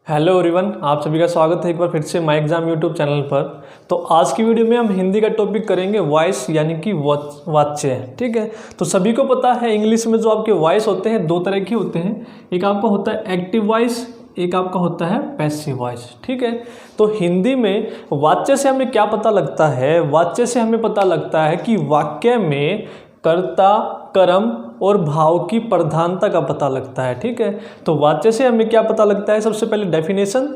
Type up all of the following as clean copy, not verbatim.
Hello everyone, आप सभी का स्वागत है एक बार फिर से माय एग्जाम यूट्यूब चैनल पर। तो आज की वीडियो में हम हिंदी का टॉपिक करेंगे वॉइस यानी कि वाच्य। ठीक है, तो सभी को पता है इंग्लिश में जो आपके वॉइस होते हैं दो तरह के होते हैं। एक आपका होता है एक्टिव वॉइस, एक आपका होता है पैसिव वॉइस। ठीक है, तो हिंदी में वाच्य से हमें क्या पता लगता है? वाच्य से हमें पता लगता है कि वाक्य में कर्ता, कर्म और भाव की प्रधानता का पता लगता है। ठीक है, तो वाच्य से हमें क्या पता लगता है? सबसे पहले डेफिनेशन,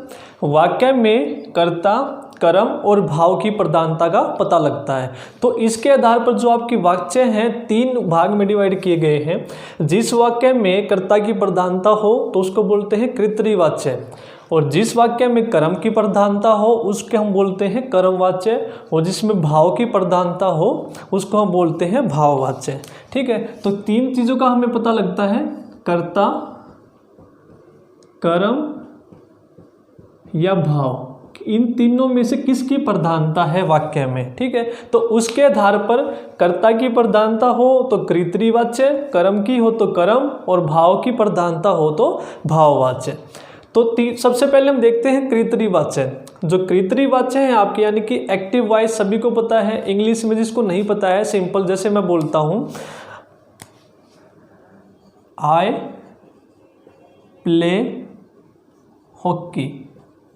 वाक्य में कर्ता, कर्म और भाव की प्रधानता का पता लगता है। तो इसके आधार पर जो आपकी वाक्य हैं तीन भाग में डिवाइड किए गए हैं। जिस वाक्य में कर्ता की प्रधानता हो तो उसको बोलते हैं कर्तृवाच्य, और जिस वाक्य में कर्म की प्रधानता हो उसके हम बोलते हैं कर्मवाच्य, और जिसमें भाव की प्रधानता हो उसको हम बोलते हैं भाववाच्य। ठीक है, तो तीन चीज़ों का हमें पता लगता है, कर्ता, कर्म या भाव। इन तीनों में से किसकी प्रधानता है वाक्य में? ठीक है, तो उसके आधार पर कर्ता की प्रधानता हो तो कर्तृवाच्य, कर्म की हो तो कर्म, और भाव की प्रधानता हो तो भाववाच्य। तो सबसे पहले हम देखते हैं कर्तृवाच्य। जो कर्तृवाच्य है आपके यानी कि एक्टिव वॉइस सभी को पता है। इंग्लिश में जिसको नहीं पता है सिंपल जैसे मैं बोलता हूं, आई प्ले हॉकी।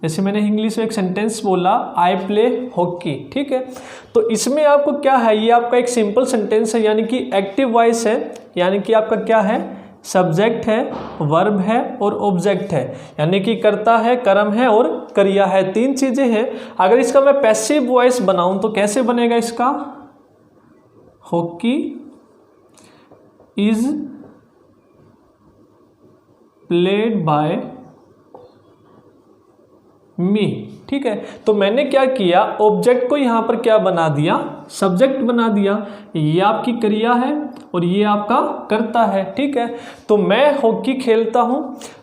जैसे मैंने इंग्लिश में एक सेंटेंस बोला, आई प्ले हॉकी। ठीक है, तो इसमें आपको क्या है, ये आपका एक सिंपल सेंटेंस है यानी कि एक्टिव वॉइस है। यानी कि आपका क्या है, सब्जेक्ट है, वर्ब है और ऑब्जेक्ट है। यानी कि कर्ता है, कर्म है और क्रिया है, तीन चीजें हैं। अगर इसका मैं पैसिव वॉइस बनाऊं तो कैसे बनेगा इसका? हॉकी इज प्लेड बाय मी। ठीक है, तो मैंने क्या किया, ऑब्जेक्ट को यहां पर क्या बना दिया, सब्जेक्ट बना दिया। ये आपकी क्रिया है और ये आपका कर्ता है। ठीक है, तो मैं हॉकी खेलता हूं,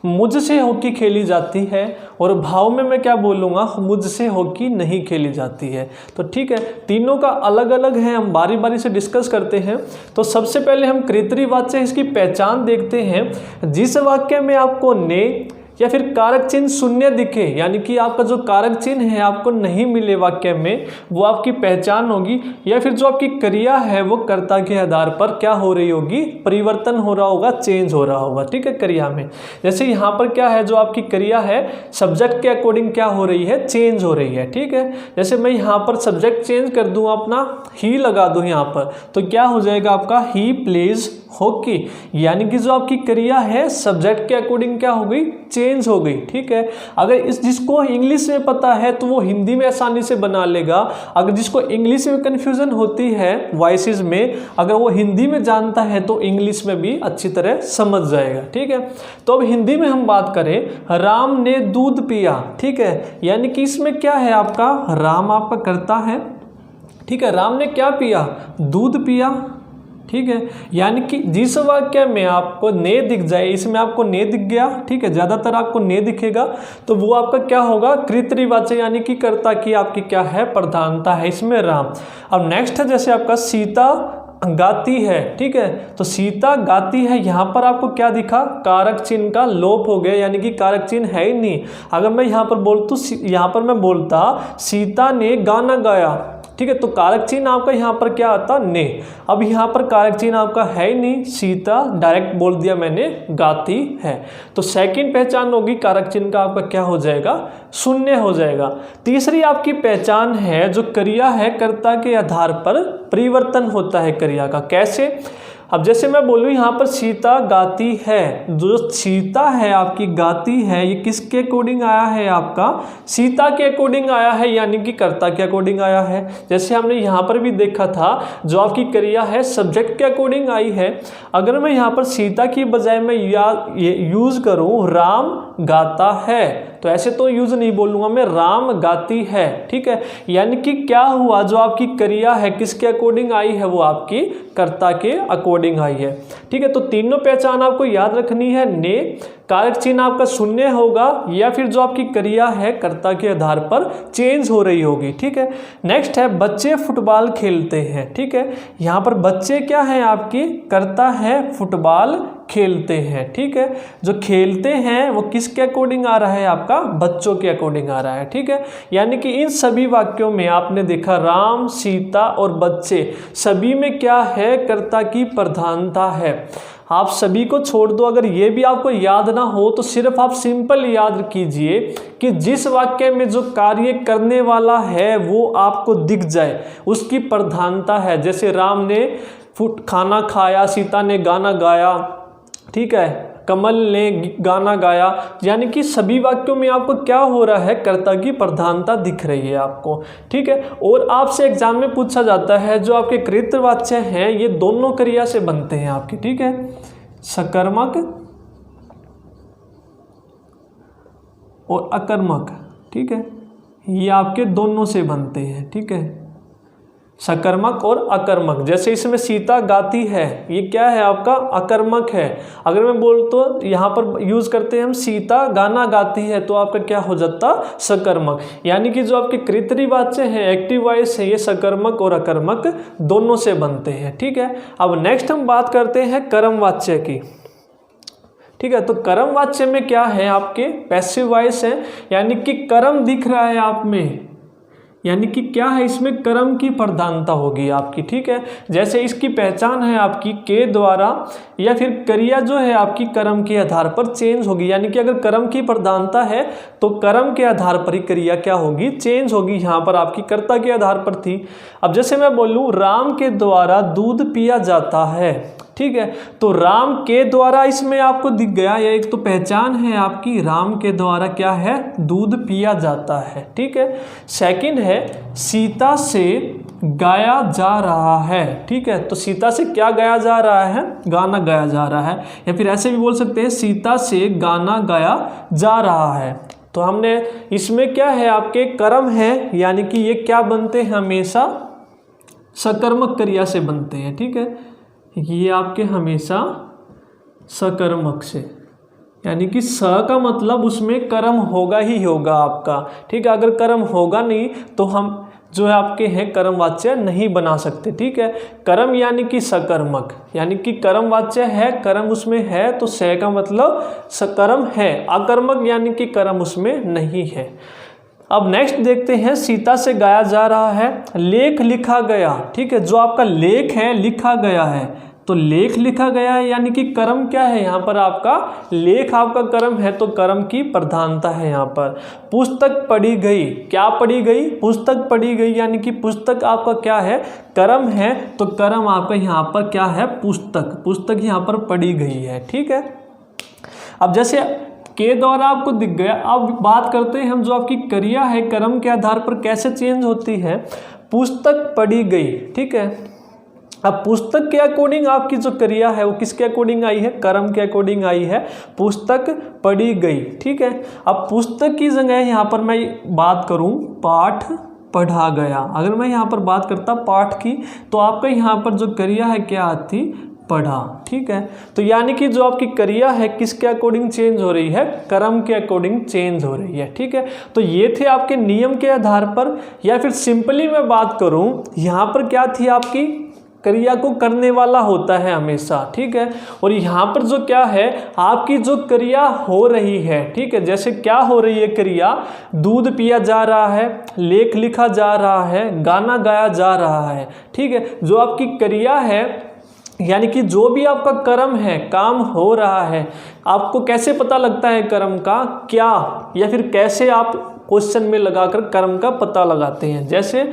मुझसे हॉकी खेली जाती है, और भाव में मैं क्या बोलूंगा, मुझसे हॉकी नहीं खेली जाती है। तो ठीक है, तीनों का अलग अलग है, हम बारी बारी से डिस्कस करते हैं। तो सबसे पहले हम कर्तृवाच्य इसकी पहचान देखते हैं। जिस वाक्य में आपको ने या फिर कारक चिन्ह शून्य दिखे, यानी कि आपका जो कारक चिन्ह है आपको नहीं मिले वाक्य में, वो आपकी पहचान होगी। या फिर जो आपकी क्रिया है वो कर्ता के आधार पर क्या हो रही होगी, परिवर्तन हो रहा होगा, चेंज हो रहा होगा। ठीक है, क्रिया में जैसे यहाँ पर क्या है, जो आपकी क्रिया है सब्जेक्ट के अकॉर्डिंग क्या हो रही है, चेंज हो रही है। ठीक है, जैसे मैं यहाँ पर सब्जेक्ट चेंज कर दूँ, अपना ही लगा दूँ यहाँ पर, तो क्या हो जाएगा आपका, ही प्लेज हॉकी। यानी कि जो आपकी क्रिया है सब्जेक्ट के अकॉर्डिंग क्या हो गई, चेंज हो गई। ठीक है, अगर इस जिसको इंग्लिश में पता है तो वो हिंदी में आसानी से बना लेगा। अगर जिसको इंग्लिश में कंफ्यूजन होती है वॉइसेस में, अगर वो हिंदी में जानता है तो इंग्लिश में भी अच्छी तरह समझ जाएगा। ठीक है, तो अब हिंदी में हम बात करें, राम ने दूध पिया। ठीक है, यानी कि इसमें क्या है आपका, राम आपका कर्ता है। ठीक है, राम ने क्या पिया, दूध पिया। ठीक है, यानी कि जिस वाक्य में आपको ने दिख जाए, इसमें आपको ने दिख गया, ठीक है, ज्यादातर आपको ने दिखेगा, तो वो आपका क्या होगा, कर्तृवाच्य यानी कि कर्ता की आपकी क्या है, प्रधानता है इसमें राम। अब नेक्स्ट है जैसे आपका सीता गाती है। ठीक है, तो सीता गाती है, यहाँ पर आपको क्या दिखा, कारक चिन्ह का लोप हो गया, यानी कि कारक चिन्ह है ही नहीं। अगर मैं यहाँ पर यहाँ पर मैं बोलता सीता ने गाना गाया, ठीक है, तो कारक चिन्ह आपका यहाँ पर क्या आता, ने। अब यहाँ पर कारक चिन्ह आपका है ही नहीं, सीता डायरेक्ट बोल दिया मैंने गाती है, तो सेकंड पहचान होगी, कारक चिन्ह का आपका क्या हो जाएगा, शून्य हो जाएगा। तीसरी आपकी पहचान है, जो क्रिया है कर्ता के आधार पर परिवर्तन होता है क्रिया का। कैसे? अब जैसे मैं बोलूँ यहाँ पर सीता गाती है, जो सीता है आपकी गाती है, ये किसके अकॉर्डिंग आया है, आपका सीता के अकॉर्डिंग आया है, यानी कि कर्ता के अकॉर्डिंग आया है। जैसे हमने यहाँ पर भी देखा था, जो आपकी क्रिया है सब्जेक्ट के अकॉर्डिंग आई है। अगर मैं यहाँ पर सीता की बजाय मैं यूज करूँ राम गाता है, तो ऐसे तो यूज नहीं बोलूंगा मैं, राम गाती है। ठीक है, यानी कि क्या हुआ, जो आपकी क्रिया है किसके अकॉर्डिंग आई है, वो आपकी कर्ता के अकॉर्डिंग आई है। ठीक है, तो तीनों पहचान आपको याद रखनी है, ने, कारक चिन्ह आपका शून्य होगा, या फिर जो आपकी क्रिया है कर्ता के आधार पर चेंज हो रही होगी। ठीक है, नेक्स्ट है बच्चे फुटबॉल खेलते हैं। ठीक है, यहाँ पर बच्चे क्या है आपकी, कर्ता है, फुटबॉल खेलते हैं। ठीक है, जो खेलते हैं वो किसके अकॉर्डिंग आ रहा है, आपका बच्चों के अकॉर्डिंग आ रहा है। ठीक है, यानी कि इन सभी वाक्यों में आपने देखा राम, सीता और बच्चे सभी में क्या है, कर्ता की प्रधानता है। आप सभी को छोड़ दो, अगर ये भी आपको याद ना हो तो सिर्फ आप सिंपल याद कीजिए कि जिस वाक्य में जो कार्य करने वाला है वो आपको दिख जाए, उसकी प्रधानता है। जैसे राम ने खाना खाया, सीता ने गाना गाया, ठीक है, कमल ने गाना गाया, यानी कि सभी वाक्यों में आपको क्या हो रहा है, कर्ता की प्रधानता दिख रही है आपको। ठीक है, और आपसे एग्जाम में पूछा जाता है जो आपके कृतवाच्य हैं ये दोनों क्रिया से बनते हैं आपके। ठीक है, सकर्मक और अकर्मक। ठीक है, ये आपके दोनों से बनते हैं। ठीक है, सकर्मक और अकर्मक। जैसे इसमें सीता गाती है, ये क्या है, आपका अकर्मक है। अगर मैं बोल तो यहाँ पर यूज करते हैं हम सीता गाना गाती है, तो आपका क्या हो जाता, सकर्मक। यानी कि जो आपके कृतवाच्य हैं, एक्टिव वॉइस है, ये सकर्मक और अकर्मक दोनों से बनते हैं। ठीक है, अब नेक्स्ट हम बात करते हैं कर्मवाच्य की। ठीक है, तो कर्मवाच्य में क्या है, आपके पैसिव वॉइस है, यानी कि कर्म दिख रहा है आप में, यानी कि क्या है, इसमें कर्म की प्रधानता होगी आपकी। ठीक है, जैसे इसकी पहचान है आपकी के द्वारा, या फिर क्रिया जो है आपकी कर्म के आधार पर चेंज होगी। यानी कि अगर कर्म की प्रधानता है तो कर्म के आधार पर ही क्रिया क्या होगी, चेंज होगी। यहाँ पर आपकी कर्ता के आधार पर थी। अब जैसे मैं बोलूँ राम के द्वारा दूध पिया जाता है, ठीक है, तो राम के द्वारा इसमें आपको दिख गया, या एक तो पहचान है आपकी, राम के द्वारा क्या है, दूध पिया जाता है। ठीक है, सेकंड है सीता से गाया जा रहा है। ठीक है, तो सीता से क्या गाया जा रहा है, गाना गाया जा रहा है, या फिर ऐसे भी बोल सकते हैं सीता से गाना गाया जा रहा है। तो हमने इसमें क्या है, आपके कर्म है, यानी कि ये क्या बनते हैं, हमेशा सकर्मक क्रिया से बनते हैं। ठीक है, ये आपके हमेशा सकर्मक से, यानी कि स का मतलब उसमें कर्म होगा ही होगा आपका। ठीक है, अगर कर्म होगा नहीं तो हम जो है आपके हैं कर्मवाच्य नहीं बना सकते। ठीक है, कर्म यानी कि सकर्मक, यानी कि कर्मवाच्य है, कर्म उसमें है, तो स का मतलब सकर्म है। अकर्मक यानी कि कर्म उसमें नहीं है। अब नेक्स्ट देखते हैं, सीता से गाया जा रहा है, लेख लिखा गया। ठीक है, जो आपका लेख है लिखा गया है, तो लेख लिखा गया है, यानी कि कर्म क्या है यहाँ पर, आपका लेख आपका कर्म है, तो कर्म की प्रधानता है यहाँ पर। पुस्तक पढ़ी गई, क्या पढ़ी गई, पुस्तक पढ़ी गई, यानी कि पुस्तक आपका क्या है, कर्म है, तो कर्म आपका यहाँ पर क्या है, पुस्तक, पुस्तक यहाँ पर पढ़ी गई है। ठीक है, अब जैसे के द्वारा आपको दिख गया। अब बात करते हैं हम, जो आपकी क्रिया है कर्म के आधार पर कैसे चेंज होती है, पुस्तक पढ़ी गई। ठीक है, अब पुस्तक के अकॉर्डिंग आपकी जो क्रिया है वो किसके अकॉर्डिंग आई है, कर्म के अकॉर्डिंग आई है, पुस्तक पढ़ी गई। ठीक है, अब पुस्तक की जगह यहाँ पर मैं बात करूँ पाठ पढ़ा गया, अगर मैं यहाँ पर बात करता पाठ की, तो आपका यहाँ पर जो क्रिया है क्या आती, पढ़ा। ठीक है, तो यानी कि जो आपकी क्रिया है किसके अकॉर्डिंग चेंज हो रही है, कर्म के अकॉर्डिंग चेंज हो रही है। ठीक है, तो ये थे आपके नियम के आधार पर, या फिर सिंपली मैं बात करूं यहाँ पर क्या थी, आपकी क्रिया को करने वाला होता है हमेशा। ठीक है, और यहाँ पर जो क्या है, आपकी जो क्रिया हो रही है, ठीक है, जैसे क्या हो रही है क्रिया, दूध पिया जा रहा है, लेख लिखा जा रहा है, गाना गाया जा रहा है। ठीक है, जो आपकी क्रिया है, यानी कि जो भी आपका कर्म है, काम हो रहा है, आपको कैसे पता लगता है कर्म का, क्या, या फिर कैसे आप क्वेश्चन में लगाकर कर्म का पता लगाते हैं। जैसे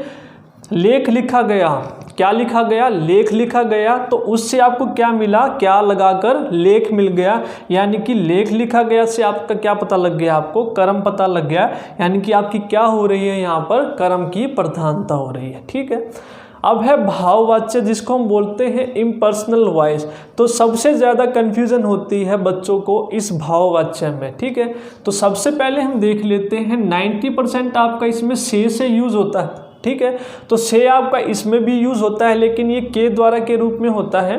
लेख लिखा गया, क्या लिखा गया, लेख लिखा गया, तो उससे आपको क्या मिला, क्या लगाकर लेख मिल गया, यानी कि लेख लिखा गया से आपका क्या पता लग गया, आपको कर्म पता लग गया, यानी कि आपकी क्या हो रही है, यहाँ पर कर्म की प्रधानता हो रही है। ठीक है, अब है भाववाच्य, जिसको हम बोलते हैं इम्पर्सनल वॉइस। तो सबसे ज़्यादा कन्फ्यूजन होती है बच्चों को इस भाववाच्य में। ठीक है, तो सबसे पहले हम देख लेते हैं 90% आपका इसमें से यूज़ होता है। ठीक है, तो से आपका इसमें भी यूज़ होता है, लेकिन ये के द्वारा के रूप में होता है।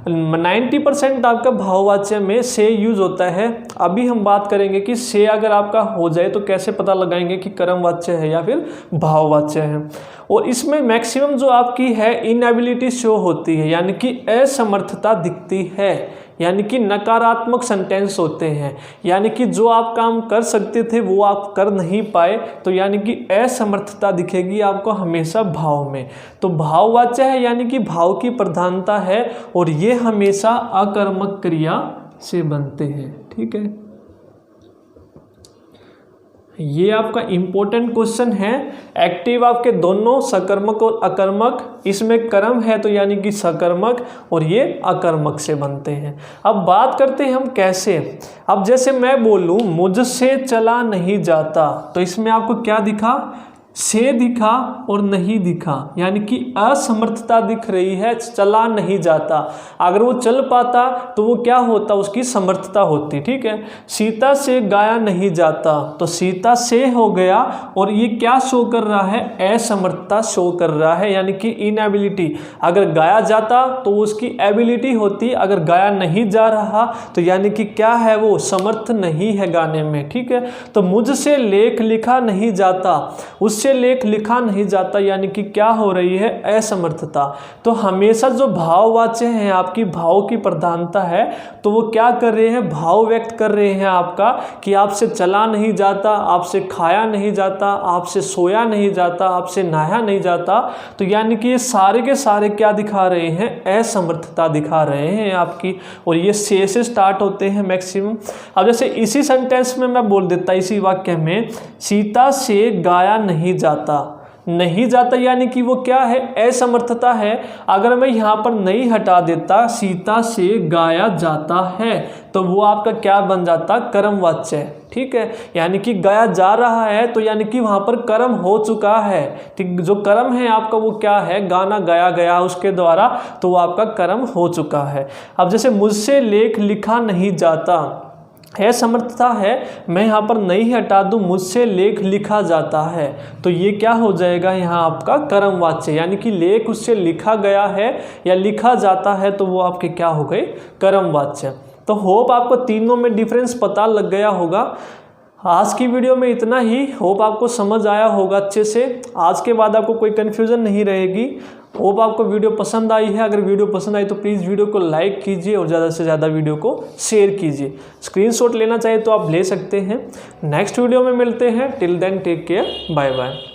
90% आपका भाववाच्य में से यूज़ होता है। अभी हम बात करेंगे कि से अगर आपका हो जाए तो कैसे पता लगाएंगे कि कर्मवाच्य है या फिर भाववाच्य है। और इसमें मैक्सिमम जो आपकी है इनएबिलिटी शो होती है, यानी कि असमर्थता दिखती है। यानी कि नकारात्मक सेंटेंस होते हैं, यानी कि जो आप काम कर सकते थे वो आप कर नहीं पाए, तो यानी कि असमर्थता दिखेगी आपको हमेशा भाव में। तो भाववाच्य है यानी कि भाव की प्रधानता है और ये हमेशा अकर्मक क्रिया से बनते हैं। ठीक है, ये आपका इंपॉर्टेंट क्वेश्चन है। एक्टिव आपके दोनों सकर्मक और अकर्मक, इसमें कर्म है तो यानी कि सकर्मक और ये अकर्मक से बनते हैं। अब बात करते हैं हम कैसे। अब जैसे मैं बोलूं मुझसे चला नहीं जाता, तो इसमें आपको क्या दिखा, से दिखा और नहीं दिखा, यानी कि असमर्थता दिख रही है, चला नहीं जाता। अगर वो चल पाता तो वो क्या होता, उसकी समर्थता होती। ठीक है, सीता से गाया नहीं जाता, तो सीता से हो गया और ये क्या शो कर रहा है, असमर्थता शो कर रहा है, यानी कि इनएबिलिटी। अगर गाया जाता तो उसकी एबिलिटी होती, अगर गाया नहीं जा रहा तो यानी कि क्या है, वो समर्थ नहीं है गाने में। ठीक है, तो मुझसे लेख लिखा नहीं जाता, उससे लेख लिखा नहीं जाता, यानी कि क्या हो रही है, असमर्थता। तो हमेशा जो भाववाच्य हैं, आपकी भाव की प्रधानता है, तो वो क्या कर रहे हैं, भाव व्यक्त कर रहे हैं आपका, कि आपसे चला नहीं जाता, आपसे खाया नहीं जाता, आपसे सोया नहीं जाता, आपसे नहाया नहीं जाता। तो यानी कि ये सारे के सारे क्या दिखा रहे हैं, असमर्थता दिखा रहे हैं आपकी, और ये से स्टार्ट होते हैं मैक्सिमम। अब जैसे इसी सेंटेंस में मैं बोल देता, इसी वाक्य में, सीता से गाया नहीं जाता, नहीं जाता यानी कि वो क्या है, असमर्थता है। अगर मैं यहाँ पर नहीं हटा देता, सीता से गाया जाता है, तो वो आपका क्या बन जाता, कर्मवाच्य। ठीक है, यानी कि गाया जा रहा है तो यानी कि वहाँ पर कर्म हो चुका है। ठीक, जो कर्म है आपका वो क्या है, गाना गाया गया उसके द्वारा, तो वो आपका कर्म हो चुका है। अब जैसे मुझसे लेख लिखा नहीं जाता, असमर्थता है, मैं यहाँ पर नहीं हटा दूँ, मुझसे लेख लिखा जाता है, तो ये क्या हो जाएगा यहाँ आपका कर्मवाच्य, यानी कि लेख उससे लिखा गया है या लिखा जाता है, तो वो आपके क्या हो गए, कर्मवाच्य। तो होप आपको तीनों में डिफरेंस पता लग गया होगा। आज की वीडियो में इतना ही, होप आपको समझ आया होगा अच्छे से। आज के बाद आपको कोई कन्फ्यूज़न नहीं रहेगी। होप आपको वीडियो पसंद आई है। अगर वीडियो पसंद आई तो प्लीज़ वीडियो को लाइक कीजिए और ज़्यादा से ज़्यादा वीडियो को शेयर कीजिए। स्क्रीनशॉट लेना चाहिए तो आप ले सकते हैं। नेक्स्ट वीडियो में मिलते हैं। Till then take care, bye bye.